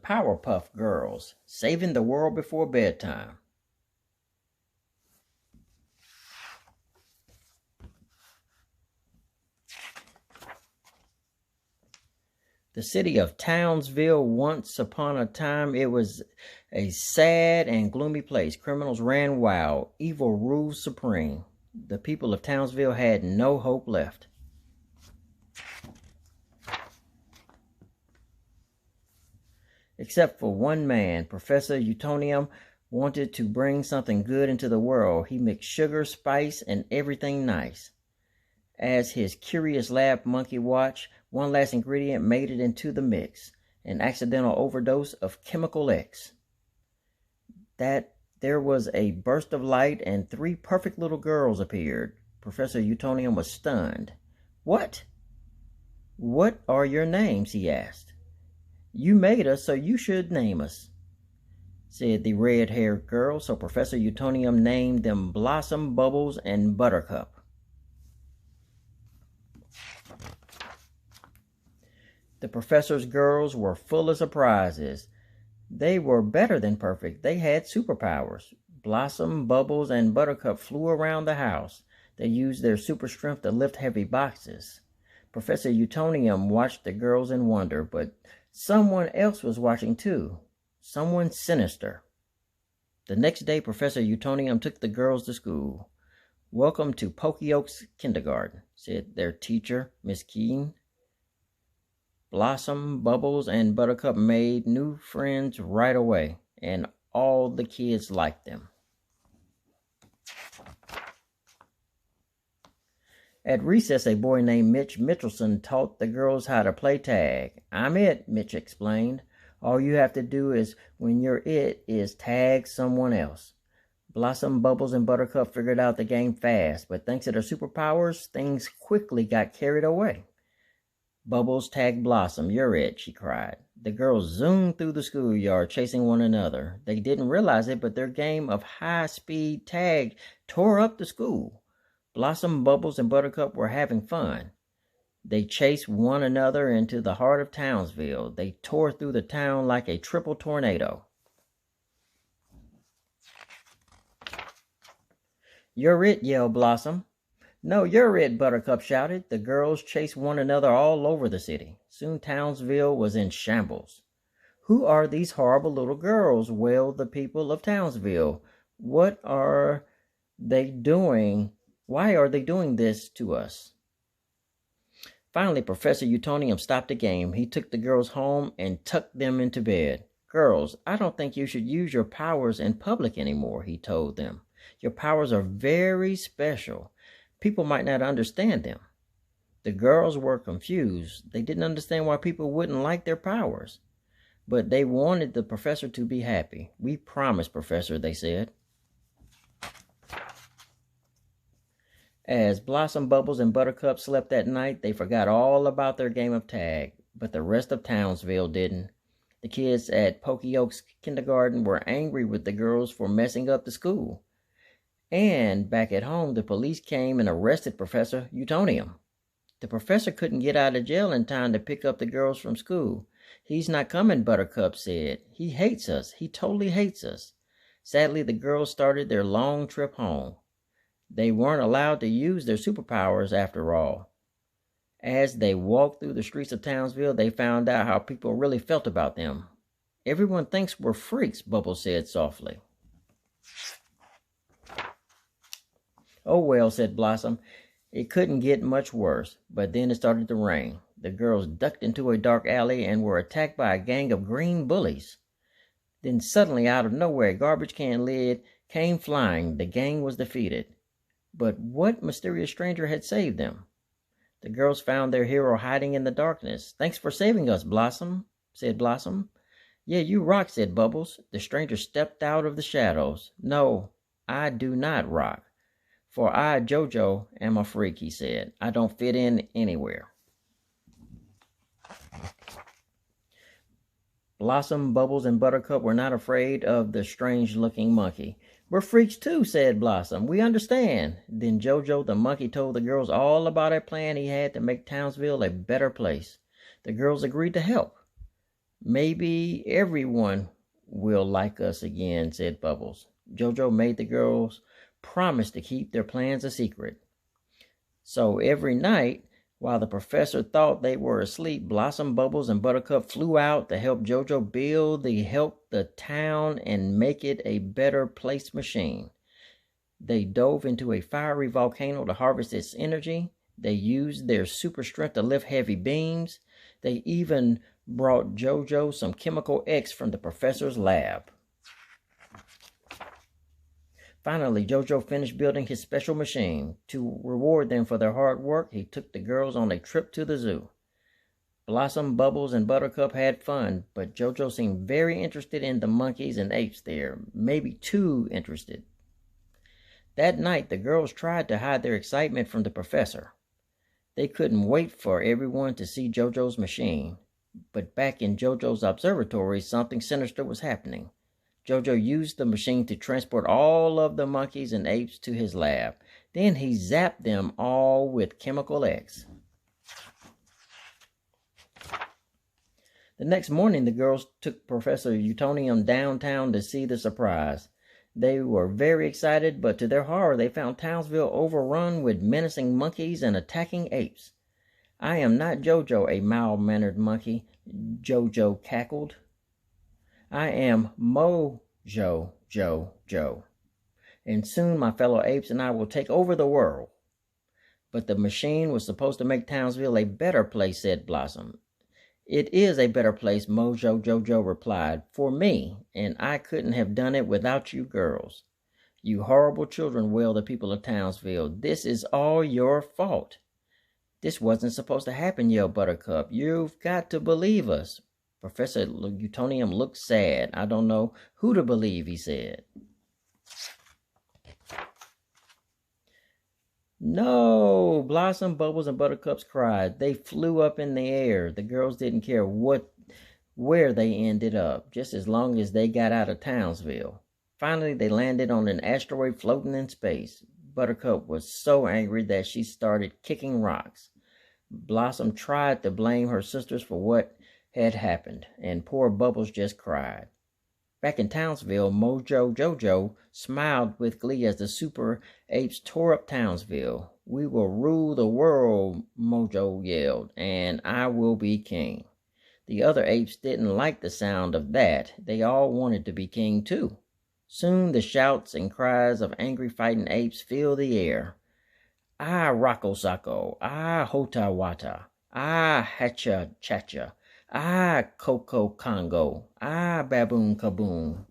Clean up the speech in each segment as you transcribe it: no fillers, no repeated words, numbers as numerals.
Powerpuff Girls, saving the world before bedtime. The city of Townsville, once upon a time, it was a sad and gloomy place. Criminals ran wild. Evil ruled supreme. The people of Townsville had no hope left. Except for one man, Professor Utonium wanted to bring something good into the world. He mixed sugar, spice, and everything nice. As his curious lab monkey watched, one last ingredient made it into the mix, an accidental overdose of Chemical X. That there was a burst of light and 3 perfect little girls appeared. Professor Utonium was stunned. What are your names? He asked. You made us, so you should name us, said the red-haired girl. So Professor Utonium named them Blossom, Bubbles, and Buttercup. The professor's girls were full of surprises. They were better than perfect. They had superpowers. Blossom, Bubbles, and Buttercup flew around the house. They used their super strength to lift heavy boxes. Professor Utonium watched the girls in wonder, but someone else was watching too. Someone sinister. The next day, Professor Utonium took the girls to school. Welcome to Pokey Oaks Kindergarten, said their teacher, Miss Keene. Blossom, Bubbles, and Buttercup made new friends right away, and all the kids liked them. At recess, a boy named Mitch Mitchelson taught the girls how to play tag. I'm it, Mitch explained. All you have to do is, when you're it, is tag someone else. Blossom, Bubbles, and Buttercup figured out the game fast, but thanks to their superpowers, things quickly got carried away. Bubbles tagged Blossom. You're it, she cried. The girls zoomed through the schoolyard, chasing one another. They didn't realize it, but their game of high-speed tag tore up the school. Blossom, Bubbles, and Buttercup were having fun. They chased one another into the heart of Townsville. They tore through the town like a triple tornado. You're it, yelled Blossom. No, you're it, Buttercup shouted. The girls chased one another all over the city. Soon Townsville was in shambles. Who are these horrible little girls? Wailed the people of Townsville. What are they doing? Why are they doing this to us? Finally, Professor Utonium stopped the game. He took the girls home and tucked them into bed. Girls, I don't think you should use your powers in public anymore, he told them. Your powers are very special. People might not understand them. The girls were confused. They didn't understand why people wouldn't like their powers. But they wanted the professor to be happy. We promise, Professor, they said. As Blossom, Bubbles, and Buttercup slept that night, they forgot all about their game of tag. But the rest of Townsville didn't. The kids at Pokey Oaks Kindergarten were angry with the girls for messing up the school. And back at home, the police came and arrested Professor Utonium. The professor couldn't get out of jail in time to pick up the girls from school. He's not coming, Buttercup said. He hates us. He totally hates us. Sadly, the girls started their long trip home. They weren't allowed to use their superpowers after all. As they walked through the streets of Townsville, they found out how people really felt about them. Everyone thinks we're freaks, Bubbles said softly. Oh well, said Blossom. It couldn't get much worse, but then it started to rain. The girls ducked into a dark alley and were attacked by a gang of green bullies. Then suddenly, out of nowhere, a garbage can lid came flying. The gang was defeated. But what mysterious stranger had saved them? The girls found their hero hiding in the darkness. Thanks for saving us, Blossom, said Blossom. Yeah, you rock, said Bubbles. The stranger stepped out of the shadows. No, I do not rock. For I, Jojo, am a freak, he said. I don't fit in anywhere. Blossom, Bubbles, and Buttercup were not afraid of the strange-looking monkey. We're freaks too, said Blossom. We understand. Then Jojo the monkey told the girls all about a plan he had to make Townsville a better place. The girls agreed to help. Maybe everyone will like us again, said Bubbles. JoJo made the girls promise to keep their plans a secret. So every night, while the professor thought they were asleep, Blossom, Bubbles, and Buttercup flew out to help JoJo help the town and make it a better place machine. They dove into a fiery volcano to harvest its energy. They used their super strength to lift heavy beams. They even brought JoJo some chemical X from the professor's lab. Finally, JoJo finished building his special machine. To reward them for their hard work, he took the girls on a trip to the zoo. Blossom, Bubbles, and Buttercup had fun, but JoJo seemed very interested in the monkeys and apes there, maybe too interested. That night, the girls tried to hide their excitement from the professor. They couldn't wait for everyone to see JoJo's machine. But back in JoJo's observatory, something sinister was happening. JoJo used the machine to transport all of the monkeys and apes to his lab. Then he zapped them all with Chemical X. The next morning, the girls took Professor Utonium downtown to see the surprise. They were very excited, but to their horror, they found Townsville overrun with menacing monkeys and attacking apes. I am not JoJo, a mild-mannered monkey, JoJo cackled. I am Mojo, Joe. And soon my fellow apes and I will take over the world. But the machine was supposed to make Townsville a better place, said Blossom. It is a better place, Mojo Jojo replied, for me, and I couldn't have done it without you girls. You horrible children, wailed the people of Townsville. This is all your fault. This wasn't supposed to happen, yelled Buttercup. You've got to believe us. Professor Utonium looked sad. I don't know who to believe, he said. No, Blossom, Bubbles, and Buttercups cried. They flew up in the air. The girls didn't care where they ended up, just as long as they got out of Townsville. Finally, they landed on an asteroid floating in space. Buttercup was so angry that she started kicking rocks. Blossom tried to blame her sisters for what had happened, and poor Bubbles just cried. Back in Townsville, Mojo Jojo smiled with glee as the super apes tore up Townsville. We will rule the world, Mojo yelled, and I will be king. The other apes didn't like the sound of that. They all wanted to be king too. Soon the shouts and cries of angry fighting apes filled the air. Ah, Rocco Sacco, ah, Hota Wata, ah, Hacha Chacha, ah, Coco Congo, ah, Baboon Kaboom.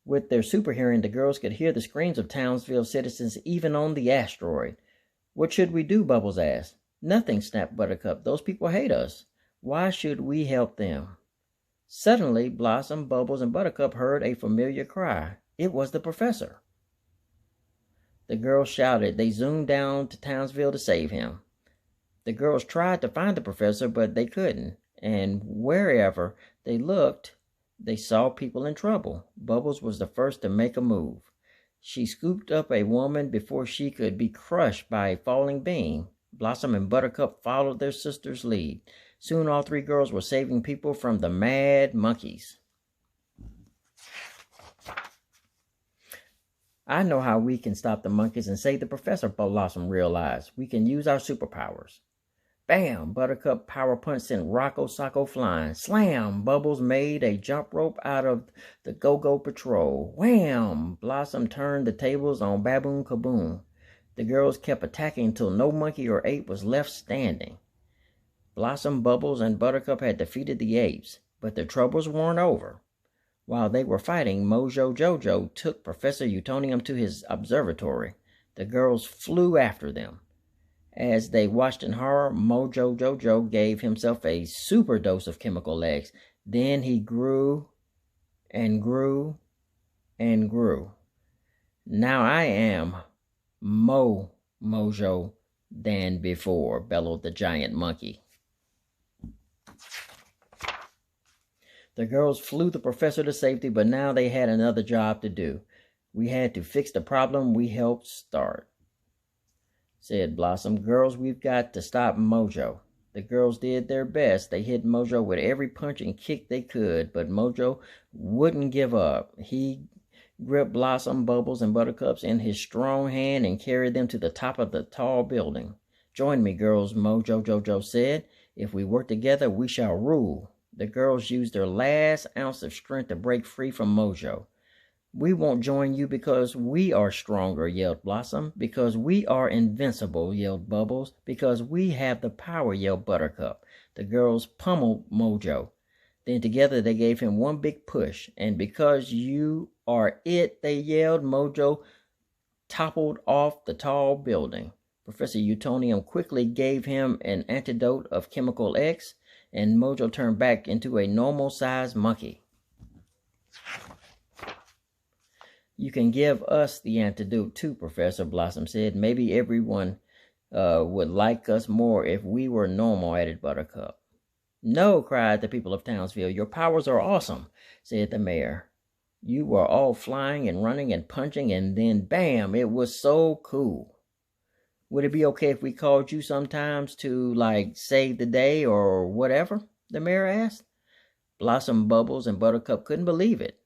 With their super hearing, the girls could hear the screams of Townsville citizens even on the asteroid. What should we do? Bubbles asked. Nothing, snapped Buttercup. Those people hate us. Why should we help them? Suddenly, Blossom, Bubbles, and Buttercup heard a familiar cry. It was the professor. The girls shouted. They zoomed down to Townsville to save him. The girls tried to find the professor, but they couldn't. And wherever they looked, they saw people in trouble. Bubbles was the first to make a move. She scooped up a woman before she could be crushed by a falling beam. Blossom and Buttercup followed their sister's lead. Soon all three girls were saving people from the mad monkeys. I know how we can stop the monkeys and save the professor, Blossom realized. We can use our superpowers. Bam! Buttercup power punch sent Rocco Sacco flying. Slam! Bubbles made a jump rope out of the Go-Go Patrol. Wham! Blossom turned the tables on Baboon Kaboom. The girls kept attacking until no monkey or ape was left standing. Blossom, Bubbles, and Buttercup had defeated the apes, but their troubles weren't over. While they were fighting, Mojo Jojo took Professor Utonium to his observatory. The girls flew after them. As they watched in horror, Mojo Jojo gave himself a super dose of chemical X. Then he grew and grew and grew. Now I am Mojo than before, bellowed the giant monkey. The girls flew the professor to safety, but now they had another job to do. We had to fix the problem we helped start. said Blossom. Girls, we've got to stop Mojo. The girls did their best. They hit Mojo with every punch and kick they could, but Mojo wouldn't give up. He gripped Blossom, Bubbles, and Buttercups in his strong hand and carried them to the top of the tall building. Join me, girls, Mojo Jojo said. If we work together, we shall rule. The girls used their last ounce of strength to break free from Mojo. We won't join you because we are stronger, yelled Blossom. Because we are invincible, yelled Bubbles. Because we have the power, yelled Buttercup. The girls pummeled Mojo. Then together they gave him one big push. And because you are it, they yelled, Mojo toppled off the tall building. Professor Utonium quickly gave him an antidote of Chemical X, and Mojo turned back into a normal-sized monkey. You can give us the antidote too, Professor, Blossom said. Maybe everyone would like us more if we were normal, added Buttercup. No, cried the people of Townsville. Your powers are awesome, said the mayor. You were all flying and running and punching, and then bam, it was so cool. Would it be okay if we called you sometimes to, like, save the day or whatever? The mayor asked. Blossom, Bubbles, and Buttercup couldn't believe it.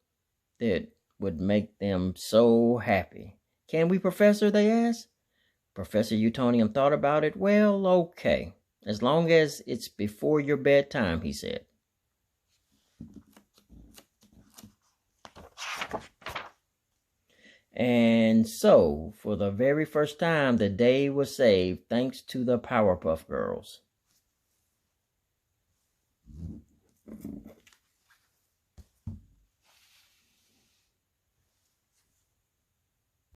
That would make them so happy. Can we, Professor? They asked. Professor Utonium thought about it. Well, okay. As long as it's before your bedtime, he said. And so, for the very first time, the day was saved thanks to the Powerpuff Girls.